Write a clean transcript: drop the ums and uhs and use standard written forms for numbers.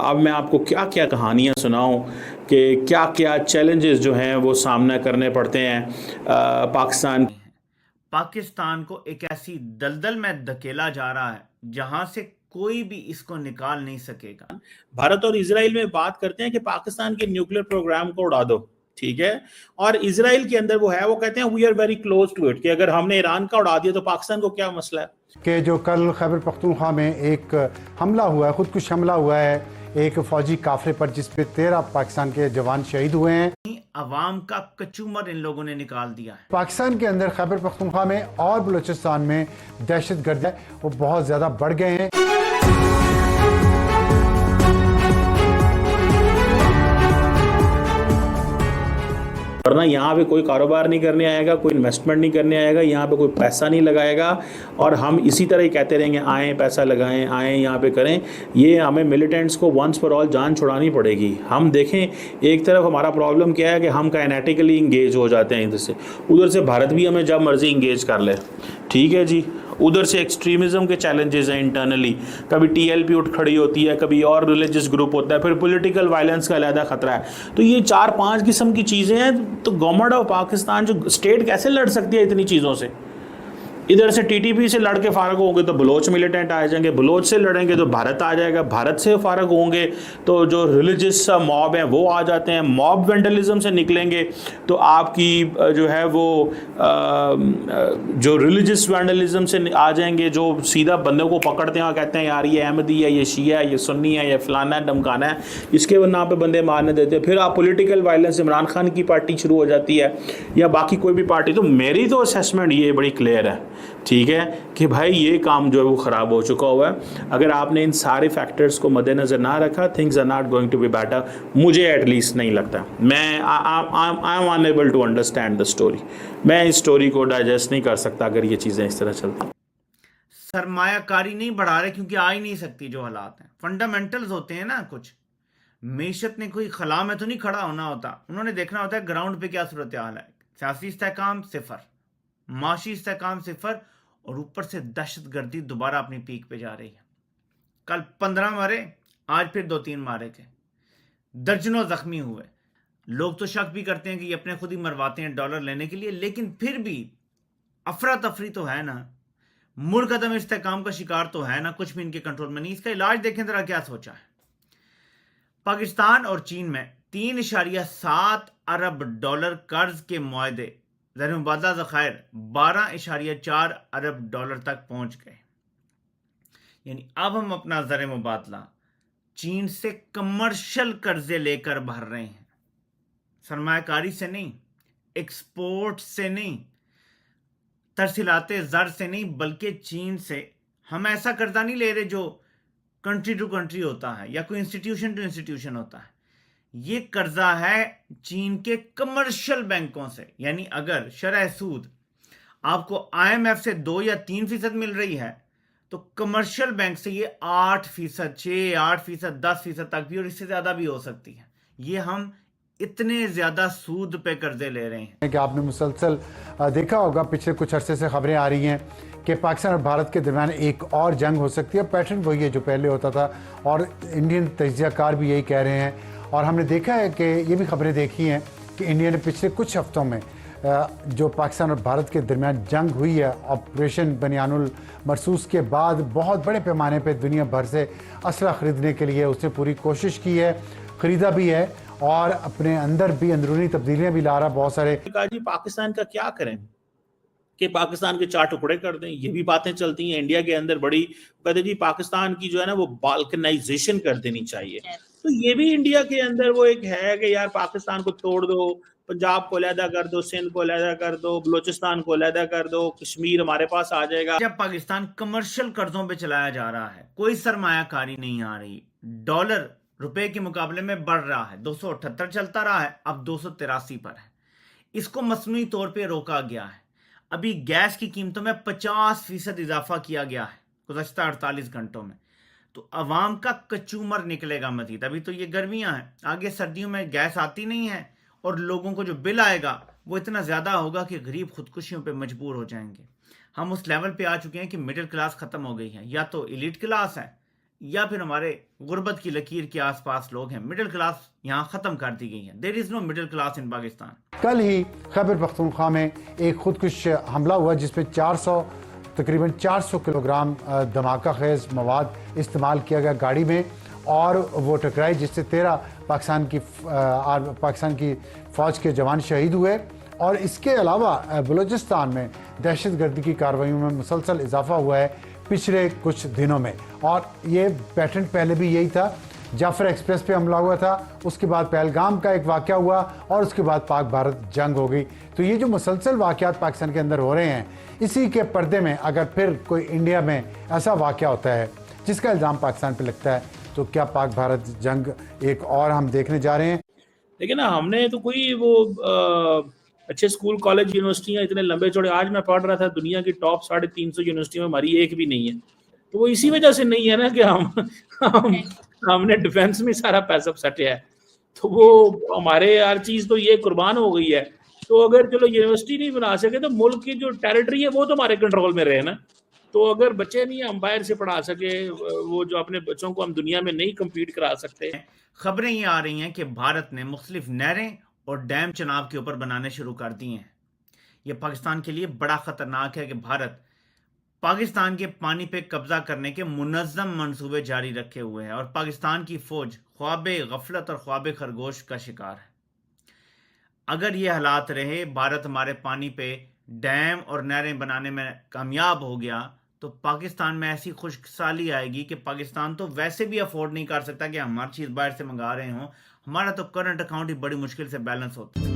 अब मैं आपको क्या क्या कहानियाँ सुनाऊं कि क्या क्या चैलेंजेस जो हैं वो सामना करने पड़ते हैं पाकिस्तान। पाकिस्तान को एक ऐसी दलदल में धकेला जा रहा है जहां से कोई भी इसको निकाल नहीं सकेगा। भारत और इसराइल में बात करते हैं कि पाकिस्तान के न्यूक्लियर प्रोग्राम को उड़ा दो, ठीक है। और इसराइल के अंदर वो है, वो कहते हैं we are very close to it, कि अगर हमने ईरान का उड़ा दिया तो पाकिस्तान को क्या मसला है। कि जो कल खैबर पख्तूनख्वा में एक हमला हुआ है, खुदकुश हमला हुआ है एक फौजी काफिले पर, जिसपे 13 पाकिस्तान के जवान शहीद हुए हैं। अवाम का कचूमर इन लोगों ने निकाल दिया है। पाकिस्तान के अंदर खैबर पख्तूनख्वा में और बलूचिस्तान में दहशतगर्द वो बहुत ज्यादा बढ़ गए हैं। वरना यहाँ पे कोई कारोबार नहीं करने आएगा, कोई इन्वेस्टमेंट नहीं करने आएगा, यहाँ पे कोई पैसा नहीं लगाएगा। और हम इसी तरह ही कहते रहेंगे आएँ पैसा लगाएं, आएँ यहाँ पे करें। ये हमें मिलिटेंट्स को वंस फॉर ऑल जान छुड़ानी पड़ेगी। हम देखें, एक तरफ हमारा प्रॉब्लम क्या है कि हम काइनेटिकली इंगेज हो जाते हैं इधर से, उधर से भारत भी हमें जब मर्जी इंगेज कर ले, ठीक है जी। उधर से एक्सट्रीमिज़म के चैलेंजेस हैं इंटरनली, कभी टीएलपी उठ खड़ी होती है, कभी और रिलीजियस ग्रुप होता है, फिर पॉलिटिकल वायलेंस का अलहदा खतरा है। तो ये 4-5 किस्म की चीज़ें हैं। तो गवर्नमेंट ऑफ पाकिस्तान जो स्टेट कैसे लड़ सकती है इतनी चीज़ों से। इधर से टीटीपी से लड़के फारग होंगे तो बलोच मिलिटेंट आ जाएंगे, बलोच से लड़ेंगे तो भारत आ जाएगा, भारत से फारग होंगे तो जो रिलीजियस मॉब हैं वो आ जाते हैं, मॉब वेंडलिज्म से निकलेंगे तो आपकी जो है वो जो रिलीजियस वेंडलिज्म से आ जाएंगे, जो सीधा बंदे को पकड़ते हैं और कहते हैं यार ये अहमदी है, ये शिया है, ये सुन्नी है, ये फलाना है ढमकाना है, इसके नाम पे बंदे मारने देते हैं। फिर आप पॉलिटिकल वायलेंस, इमरान खान की पार्टी शुरू हो जाती है या बाकी कोई भी पार्टी। तो मेरी तो असेसमेंट ये बड़ी क्लियर है, ठीक है, कि भाई ये काम जो है वो ख़राब हो चुका हुआ है। अगर आपने इन सारे फैक्टर्स को मद्देनज़र ना रखा, things are not going to be better. मुझे एटलीस्ट नहीं लगता, मैं I am unable to understand the story. मैं इस स्टोरी को डाइजेस्ट नहीं कर सकता अगर ये चीज़ें इस तरह चलती। सरमायाकारी नहीं बढ़ा रहे क्योंकि आ ही नहीं सकती जो हालात हैं। फंडामेंटल्स होते हैं ना कुछ। मीशत ने कोई खला में तो नहीं खड़ा होना होता, उन्होंने देखना होता है ग्राउंड पे क्या सूरत हाल है। सियासी इस्तेहकाम सिफर, माशी इस्तेहकाम सिफर, और ऊपर से दहशतगर्दी दोबारा अपनी पीक पे जा रही है। कल 15 मारे, आज फिर 2-3 मारे थे, दर्जनों जख्मी हुए। लोग तो शक भी करते हैं कि ये अपने खुद ही मरवाते हैं डॉलर लेने के लिए, लेकिन फिर भी अफरा तफरी तो है ना, मुड़कदम इस्तेहकाम का शिकार तो है ना, कुछ भी इनके कंट्रोल में नहीं। इसका इलाज देखें जरा क्या सोचा है। पाकिस्तान और चीन में 3.7 अरब डॉलर कर्ज के मुआहदे, ज़र मुबादला ज़खायर 12.4 अरब डॉलर तक पहुंच गए। यानी अब हम अपना ज़र मुबादला चीन से कमर्शियल कर्जे लेकर भर रहे हैं, सरमायाकारी से नहीं, एक्सपोर्ट से नहीं, तरसीलाते ज़र से नहीं, बल्कि चीन से। हम ऐसा कर्जा नहीं ले रहे जो कंट्री टू कंट्री होता है या कोई इंस्टीट्यूशन टू इंस्टीट्यूशन होता है। ये कर्जा है चीन के कमर्शियल बैंकों से। यानी अगर शरह सूद आपको आईएमएफ से 2 या 3% मिल रही है, तो कमर्शियल बैंक से ये 8%, 6, 8%, 10% तक भी, और इससे ज्यादा भी हो सकती है। ये हम इतने ज्यादा सूद पे कर्जे ले रहे हैं कि आपने मुसलसल देखा होगा, पिछले कुछ अरसे से खबरें आ रही हैं कि पाकिस्तान और भारत के दरमियान एक और जंग हो सकती है। पैटर्न वही है जो पहले होता था, और इंडियन तजियाकार भी यही कह रहे हैं। और हमने देखा है कि ये भी खबरें देखी हैं कि इंडिया ने पिछले कुछ हफ्तों में जो पाकिस्तान और भारत के दरमियान जंग हुई है, ऑपरेशन बनियानुल मरसूस के बाद बहुत बड़े पैमाने पर दुनिया भर से असला ख़रीदने के लिए उसने पूरी कोशिश की है, ख़रीदा भी है, और अपने अंदर भी अंदरूनी तब्दीलियां भी ला रहा। बहुत सारे जी पाकिस्तान का क्या करें कि पाकिस्तान के 4 टुकड़े कर दें, ये भी बातें चलती हैं इंडिया के अंदर बड़ी। कहते जी पाकिस्तान की जो है ना वो बाल्कनाइजेशन कर देनी चाहिए। तो ये भी इंडिया के अंदर वो एक है कि यार पाकिस्तान को तोड़ दो, पंजाब को अलहदा कर दो, सिंध को अलहदा कर दो, बलोचिस्तान को अलहदा कर दो, कश्मीर हमारे पास आ जाएगा। जब पाकिस्तान कमर्शियल कर्जों पे चलाया जा रहा है, कोई सरमायाकारी नहीं आ रही, डॉलर रुपए के मुकाबले में बढ़ रहा है, 278 चलता रहा है, अब 283 पर है। इसको मसनूई तौर पे रोका गया है। अभी गैस की कीमतों में 50% इजाफा किया गया है गुज़श्ता 48 घंटों में। तो अवाम का कचूमर निकलेगा मजीद। अभी तो ये गर्मियां हैं, आगे सर्दियों में गैस आती नहीं है, और लोगों को जो बिल आएगा वो इतना ज़्यादा होगा कि गरीब खुदकुशियों पे मजबूर हो जाएंगे। हम उस लेवल पे आ चुके हैं कि मिडिल क्लास ख़त्म हो गई है, या तो एलीट क्लास है या फिर हमारे गुर्बत की लकीर के आसपास लोग हैं। मिडिल क्लास यहाँ ख़त्म कर दी गई है। There is no middle class in Pakistan. कल ही खैबर पख्तूनख्वा में एक खुदकुश हमला हुआ जिसमें तकरीबन 400 किलोग्राम धमाका खेज मवाद इस्तेमाल किया गया गाड़ी में और वो टकराई, जिससे 13 पाकिस्तान की फ़ौज के जवान शहीद हुए। और इसके अलावा बलूचिस्तान में दहशतगर्दी की कार्रवाइयों में मुसलसल इजाफा हुआ है पिछले कुछ दिनों में, और ये पैटर्न पहले भी यही था। जाफर एक्सप्रेस पे हमला हुआ था, उसके बाद पहलगाम का एक वाक़या हुआ और उसके बाद पाक भारत जंग हो गई। तो ये जो मुसलसल वाक़यात पाकिस्तान के अंदर हो रहे हैं, इसी के पर्दे में अगर फिर कोई इंडिया में ऐसा वाक़या होता है जिसका इल्ज़ाम पाकिस्तान पे लगता है, तो क्या पाक भारत जंग एक और हम देखने जा रहे हैं? लेकिन ना हमने तो कोई वो अच्छे स्कूल कॉलेज यूनिवर्सिटियाँ इतने लंबे चौड़े, आज मैं पढ़ रहा था दुनिया की टॉप 350 यूनिवर्सिटियों में हमारी एक भी नहीं है। तो वो इसी वजह से नहीं है ना कि हमने डिफेंस में सारा पैसा सटे है, तो वो हमारे हर चीज़ तो ये कुर्बान हो गई है। तो अगर चलो यूनिवर्सिटी नहीं बना सके तो मुल्क की जो टेरिटरी है वो तो हमारे कंट्रोल में रहे ना। तो अगर बच्चे नहीं हम बाहर से पढ़ा सके, वो जो अपने बच्चों को हम दुनिया में नहीं कम्पीट करा सकते। खबरें ये आ रही हैं कि भारत ने मुख्तलिफ नहरें और डैम चनाब के ऊपर बनाने शुरू कर दिए हैं। ये पाकिस्तान के लिए बड़ा ख़तरनाक है कि भारत पाकिस्तान के पानी पे कब्जा करने के मुनज़्ज़म मंसूबे जारी रखे हुए हैं और पाकिस्तान की फ़ौज ख्वाबे गफलत और ख्वाबे खरगोश का शिकार है। अगर ये हालात रहे, भारत हमारे पानी पे डैम और नहरें बनाने में कामयाब हो गया, तो पाकिस्तान में ऐसी खुशहाली आएगी कि पाकिस्तान तो वैसे भी अफोर्ड नहीं कर सकता कि हम हर चीज़ बाहर से मंगा रहे हों। हमारा तो करंट अकाउंट ही बड़ी मुश्किल से बैलेंस होता है।